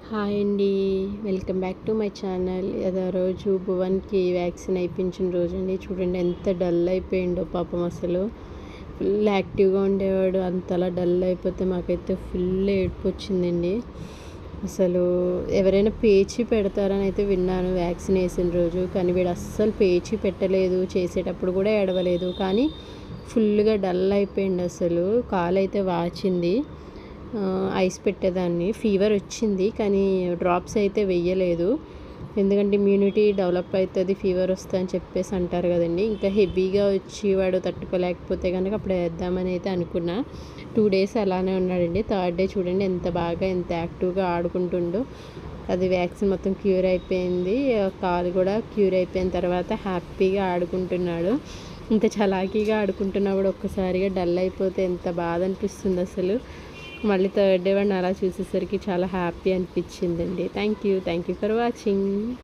Hi అండి. Welcome back to my channel. ఏదో రోజు భువన్కి వ్యాక్సిన్ అయిపించిన రోజు అండి. చూడండి ఎంత డల్ అయిపోయిండో పాపం. అసలు ఫుల్ యాక్టివ్గా ఉండేవాడు, అంతలా డల్ అయిపోతే మాకైతే ఫుల్ ఏడుపు వచ్చిందండి. అసలు ఎవరైనా పేచి పెడతారని అయితే విన్నాను వ్యాక్సిన్ వేసిన రోజు, కానీ వీడు అస్సలు పేచి పెట్టలేదు, చేసేటప్పుడు కూడా ఏడవలేదు. కానీ ఫుల్గా డల్ అయిపోయింది. అసలు కాలు అయితే వాచింది. ఐస్ పెట్టేదాన్ని, ఫీవర్ వచ్చింది కానీ డ్రాప్స్ అయితే వెయ్యలేదు. ఎందుకంటే ఇమ్యూనిటీ డెవలప్ అవుతుంది ఫీవర్ వస్తుంది అని చెప్పేసి అంటారు కదండి. ఇంకా హెవీగా వచ్చి వాడు తట్టుకోలేకపోతే కనుక అప్పుడు వేద్దామని అయితే అనుకున్నా. 2 days అలానే ఉన్నాడండి. 3rd day చూడండి ఎంత బాగా ఎంత యాక్టివ్గా ఆడుకుంటుండో. అది వ్యాక్సిన్ మొత్తం క్యూర్ అయిపోయింది, కాలు కూడా క్యూర్ అయిపోయిన తర్వాత హ్యాపీగా ఆడుకుంటున్నాడు. ఇంత చలాకీగా ఆడుకుంటున్నా కూడా ఒక్కసారిగా డల్ అయిపోతే ఎంత బాధ అనిపిస్తుంది అసలు. మళ్ళీ 3rd day వాడిని అలా చూసేసరికి చాలా హ్యాపీ అనిపించిందండి. Thank you for watching.